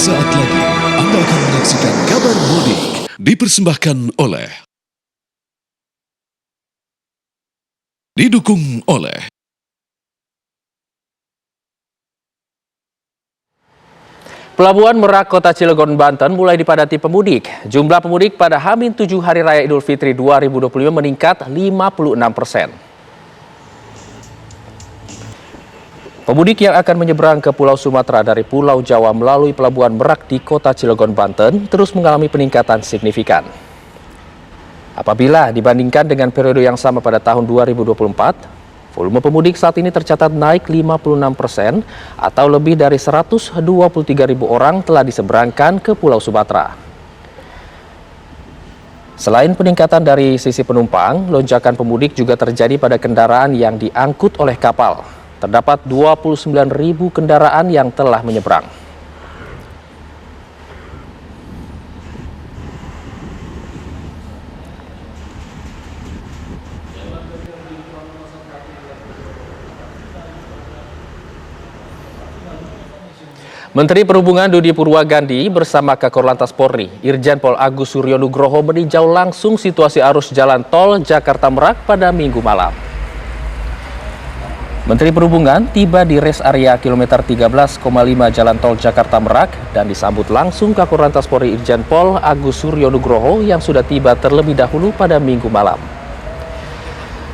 Sesaat lagi Anda akan menyaksikan kabar mudik dipersembahkan oleh, didukung oleh Pelabuhan Merak, Kota Cilegon, Banten mulai dipadati pemudik. Jumlah pemudik pada H-7 Hari Raya Idul Fitri 2025 meningkat 56%. Pemudik yang akan menyeberang ke Pulau Sumatera dari Pulau Jawa melalui Pelabuhan Merak di Kota Cilegon, Banten terus mengalami peningkatan signifikan. Apabila dibandingkan dengan periode yang sama pada tahun 2024, volume pemudik saat ini tercatat naik 56% atau lebih dari 123.000 orang telah diseberangkan ke Pulau Sumatera. Selain peningkatan dari sisi penumpang, lonjakan pemudik juga terjadi pada kendaraan yang diangkut oleh kapal. Terdapat 29.000 kendaraan yang telah menyeberang. Menteri Perhubungan Dudi Purwagandi bersama Kakor Lantas Polri, Irjen Pol Agus Suryo Nugroho meninjau langsung situasi arus jalan tol Jakarta Merak pada Minggu malam. Menteri Perhubungan tiba di rest area kilometer 13,5 Jalan Tol Jakarta Merak dan disambut langsung Kakor Lantas Polri Irjen Pol Agus Suryo Nugroho yang sudah tiba terlebih dahulu pada Minggu malam.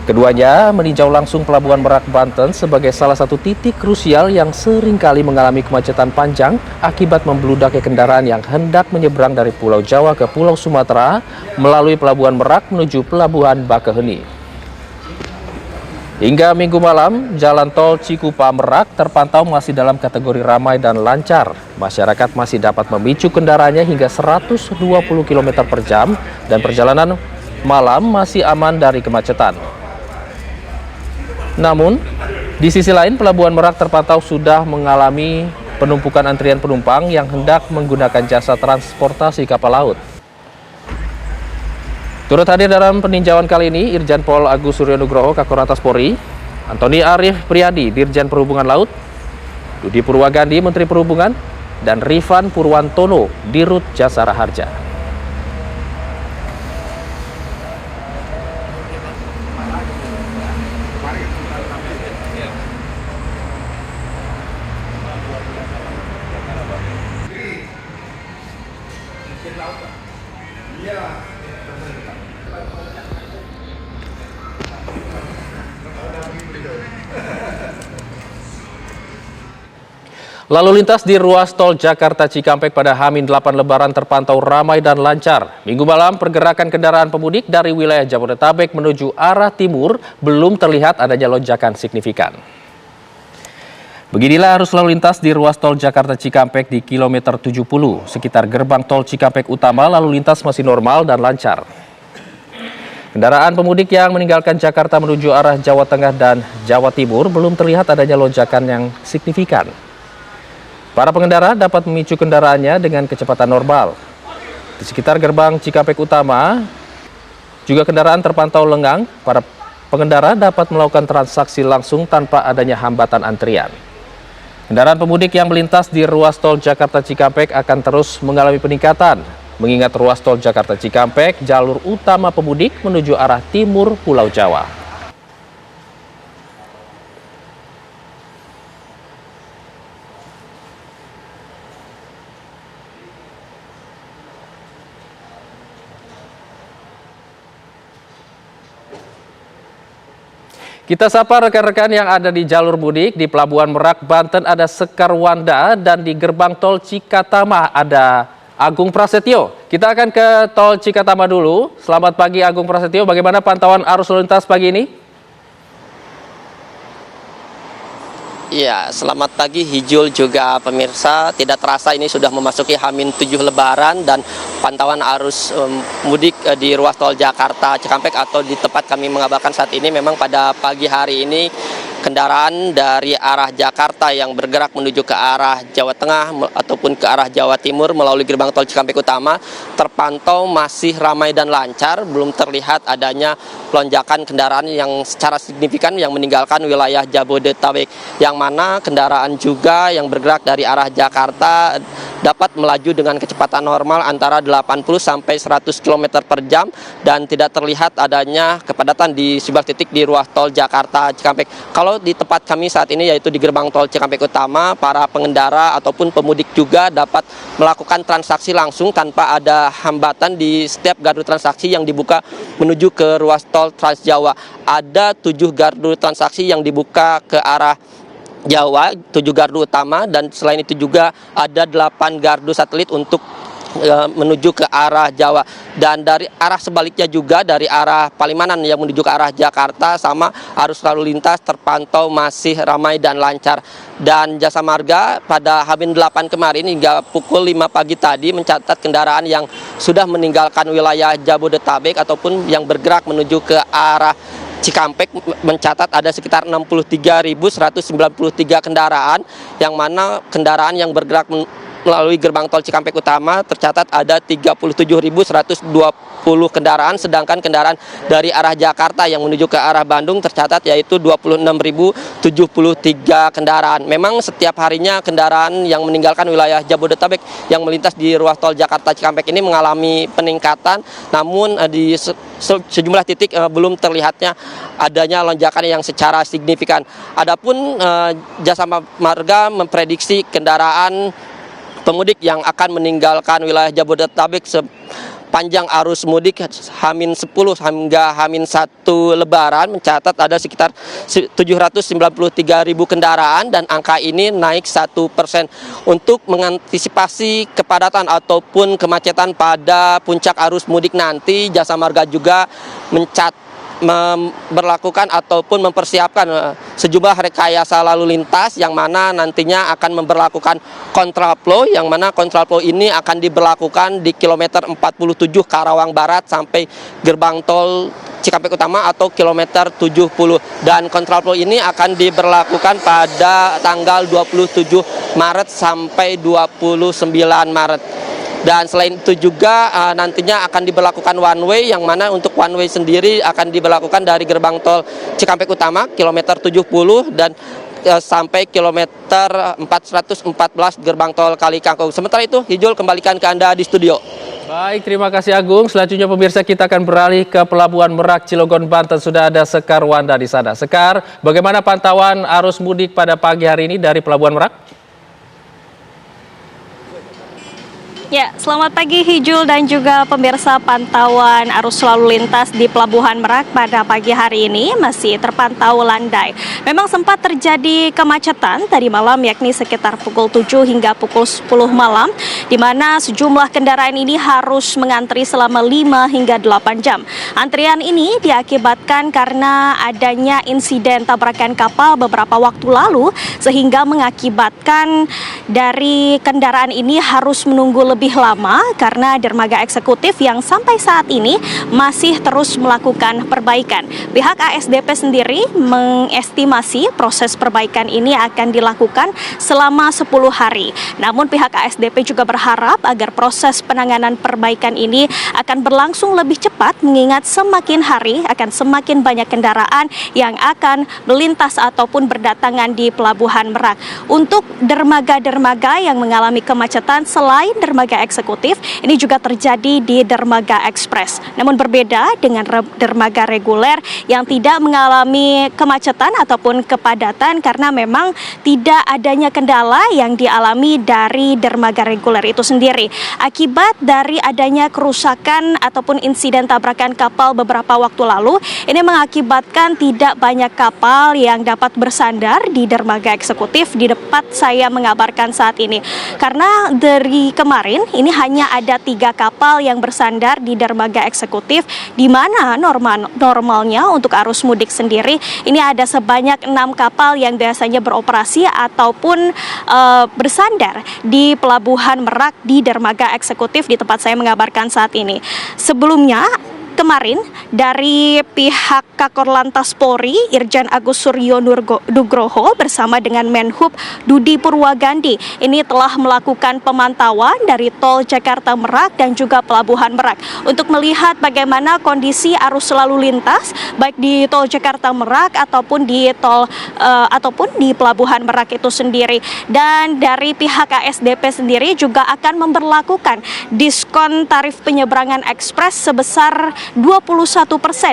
Keduanya meninjau langsung Pelabuhan Merak, Banten sebagai salah satu titik krusial yang seringkali mengalami kemacetan panjang akibat membludaknya kendaraan yang hendak menyeberang dari Pulau Jawa ke Pulau Sumatera melalui Pelabuhan Merak menuju Pelabuhan Bakaheni. Hingga Minggu malam, jalan tol Cikupa Merak terpantau masih dalam kategori ramai dan lancar. Masyarakat masih dapat memicu kendaraannya hingga 120 km per jam dan perjalanan malam masih aman dari kemacetan. Namun, di sisi lain Pelabuhan Merak terpantau sudah mengalami penumpukan antrian penumpang yang hendak menggunakan jasa transportasi kapal laut. Turut hadir dalam peninjauan kali ini Irjen Pol Agus Suryo Nugroho, Kakor Lantas Polri, Antoni Arif Priyadi, Dirjen Perhubungan Laut, Dudi Purwagandi, Menteri Perhubungan, dan Rifan Purwantono, Dirut Jasara Harja. Lalu lintas di ruas tol Jakarta Cikampek pada H-8 Lebaran terpantau ramai dan lancar. Minggu malam pergerakan kendaraan pemudik dari wilayah Jabodetabek menuju arah timur belum terlihat adanya lonjakan signifikan. Beginilah arus lalu lintas di ruas tol Jakarta Cikampek di kilometer 70. Sekitar gerbang tol Cikampek Utama lalu lintas masih normal dan lancar. Kendaraan pemudik yang meninggalkan Jakarta menuju arah Jawa Tengah dan Jawa Timur belum terlihat adanya lonjakan yang signifikan. Para pengendara dapat memicu kendaraannya dengan kecepatan normal. Di sekitar gerbang Cikampek Utama, juga kendaraan terpantau lengang. Para pengendara dapat melakukan transaksi langsung tanpa adanya hambatan antrian. Kendaraan pemudik yang melintas di ruas tol Jakarta Cikampek akan terus mengalami peningkatan. Mengingat ruas tol Jakarta Cikampek, jalur utama pemudik menuju arah timur Pulau Jawa. Kita sapa rekan-rekan yang ada di jalur mudik. Di Pelabuhan Merak, Banten ada Sekar Wanda, dan di gerbang tol Cikatama ada Agung Prasetyo. Kita akan ke tol Cikatama dulu. Selamat pagi Agung Prasetyo, bagaimana pantauan arus lalu lintas pagi ini? Iya, selamat pagi Hijul juga pemirsa. Tidak terasa ini sudah memasuki H-7 Lebaran dan pantauan arus mudik di ruas tol Jakarta Cikampek atau di tempat kami mengabarkan saat ini memang pada pagi hari ini kendaraan dari arah Jakarta yang bergerak menuju ke arah Jawa Tengah ataupun ke arah Jawa Timur melalui gerbang tol Cikampek Utama terpantau masih ramai dan lancar, belum terlihat adanya lonjakan kendaraan yang secara signifikan yang meninggalkan wilayah Jabodetabek, yang mana kendaraan juga yang bergerak dari arah Jakarta dapat melaju dengan kecepatan normal antara 80 sampai 100 km per jam dan tidak terlihat adanya kepadatan di sejumlah titik di ruas tol Jakarta Cikampek. Kalau di tempat kami saat ini yaitu di gerbang tol Cikampek Utama, para pengendara ataupun pemudik juga dapat melakukan transaksi langsung tanpa ada hambatan di setiap gardu transaksi yang dibuka menuju ke ruas tol Trans Jawa. Ada 7 gardu transaksi yang dibuka ke arah Jawa, 7 gardu utama, dan selain itu juga ada 8 gardu satelit untuk menuju ke arah Jawa. Dan dari arah sebaliknya juga dari arah Palimanan yang menuju ke arah Jakarta sama arus lalu lintas terpantau masih ramai dan lancar. Dan Jasa Marga pada H-8 kemarin hingga pukul 5 pagi tadi mencatat kendaraan yang sudah meninggalkan wilayah Jabodetabek ataupun yang bergerak menuju ke arah Cikampek mencatat ada sekitar 63.193 kendaraan, yang mana kendaraan yang bergerak melalui gerbang tol Cikampek Utama tercatat ada 37.120 kendaraan, sedangkan kendaraan dari arah Jakarta yang menuju ke arah Bandung tercatat yaitu 26.073 kendaraan. Memang setiap harinya kendaraan yang meninggalkan wilayah Jabodetabek yang melintas di ruas tol Jakarta Cikampek ini mengalami peningkatan, namun di sejumlah titik belum terlihatnya adanya lonjakan yang secara signifikan. Adapun Jasa Marga memprediksi kendaraan pemudik yang akan meninggalkan wilayah Jabodetabek sepanjang arus mudik H-10 hingga H-1 Lebaran mencatat ada sekitar 793.000 kendaraan, dan angka ini naik 1%. Untuk mengantisipasi kepadatan ataupun kemacetan pada puncak arus mudik nanti, Jasa Marga juga memperlakukan ataupun mempersiapkan sejumlah rekayasa lalu lintas yang mana nantinya akan memperlakukan kontraflow, yang mana kontraflow ini akan diberlakukan di kilometer 47 Karawang Barat sampai gerbang tol Cikampek Utama atau kilometer 70, dan kontraflow ini akan diberlakukan pada tanggal 27 Maret sampai 29 Maret. Dan selain itu juga nantinya akan diberlakukan one way, yang mana untuk one way sendiri akan diberlakukan dari gerbang tol Cikampek Utama kilometer 70 dan sampai kilometer 414 gerbang tol Kali Kangkung. Sementara itu, Hijul kembalikan ke Anda di studio. Baik, terima kasih Agung. Selanjutnya pemirsa, kita akan beralih ke Pelabuhan Merak, Cilegon, Banten. Sudah ada Sekar Wanda di sana. Sekar, bagaimana pantauan arus mudik pada pagi hari ini dari Pelabuhan Merak? Ya, selamat pagi Hijul dan juga pemirsa. Pantauan arus lalu lintas di Pelabuhan Merak pada pagi hari ini masih terpantau landai. Memang sempat terjadi kemacetan tadi malam, yakni sekitar pukul 7 hingga pukul 10 malam, di mana sejumlah kendaraan ini harus mengantri selama 5 hingga 8 jam. Antrian ini diakibatkan karena adanya insiden tabrakan kapal beberapa waktu lalu, sehingga mengakibatkan dari kendaraan ini harus menunggu lebih lama karena dermaga eksekutif yang sampai saat ini masih terus melakukan perbaikan. Pihak ASDP sendiri mengestimasi proses perbaikan ini akan dilakukan selama 10 hari. Namun pihak ASDP juga berharap agar proses penanganan perbaikan ini akan berlangsung lebih cepat, mengingat semakin hari akan semakin banyak kendaraan yang akan melintas ataupun berdatangan di Pelabuhan Merak. Untuk dermaga-dermaga yang mengalami kemacetan selain dermaga eksekutif, ini juga terjadi di dermaga ekspres. Namun berbeda dengan dermaga reguler yang tidak mengalami kemacetan ataupun kepadatan karena memang tidak adanya kendala yang dialami dari dermaga reguler itu sendiri. Akibat dari adanya kerusakan ataupun insiden tabrakan kapal beberapa waktu lalu, ini mengakibatkan tidak banyak kapal yang dapat bersandar di dermaga eksekutif di tempat saya mengabarkan saat ini. Karena dari kemarin ini hanya ada 3 kapal yang bersandar di dermaga eksekutif, di mana normalnya untuk arus mudik sendiri ini ada sebanyak 6 kapal yang biasanya beroperasi ataupun bersandar di Pelabuhan Merak di dermaga eksekutif di tempat saya mengabarkan saat ini. Sebelumnya kemarin dari pihak Kakor Lantas Polri, Irjen Agus Suryo Nugroho bersama dengan Menhub Dudi Purwagandi ini telah melakukan pemantauan dari tol Jakarta Merak dan juga Pelabuhan Merak untuk melihat bagaimana kondisi arus lalu lintas baik di tol Jakarta Merak ataupun di di Pelabuhan Merak itu sendiri. Dan dari pihak ASDP sendiri juga akan memberlakukan diskon tarif penyeberangan ekspres sebesar 21%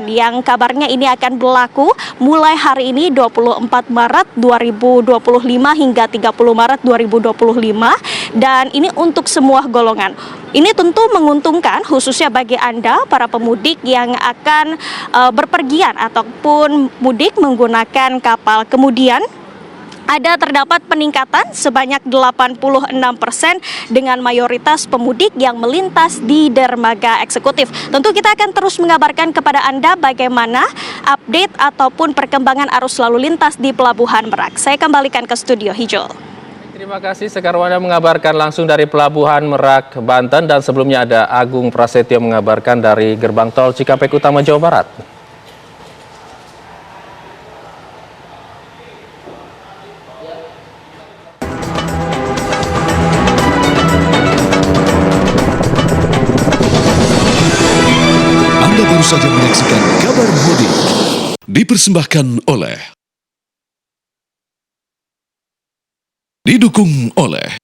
yang kabarnya ini akan berlaku mulai hari ini 24 Maret 2025 hingga 30 Maret 2025 dan ini untuk semua golongan. Ini tentu menguntungkan khususnya bagi Anda para pemudik yang akan berpergian ataupun mudik menggunakan kapal. Kemudian terdapat peningkatan sebanyak 86% dengan mayoritas pemudik yang melintas di dermaga eksekutif. Tentu kita akan terus mengabarkan kepada Anda bagaimana update ataupun perkembangan arus lalu lintas di Pelabuhan Merak. Saya kembalikan ke studio Hijul. Terima kasih, Sekarwana mengabarkan langsung dari Pelabuhan Merak, Banten, dan sebelumnya ada Agung Prasetyo mengabarkan dari Gerbang Tol Cikampek Utama, Jawa Barat. Anda baru saja menyaksikan Kabar Mudik dipersembahkan oleh didukung oleh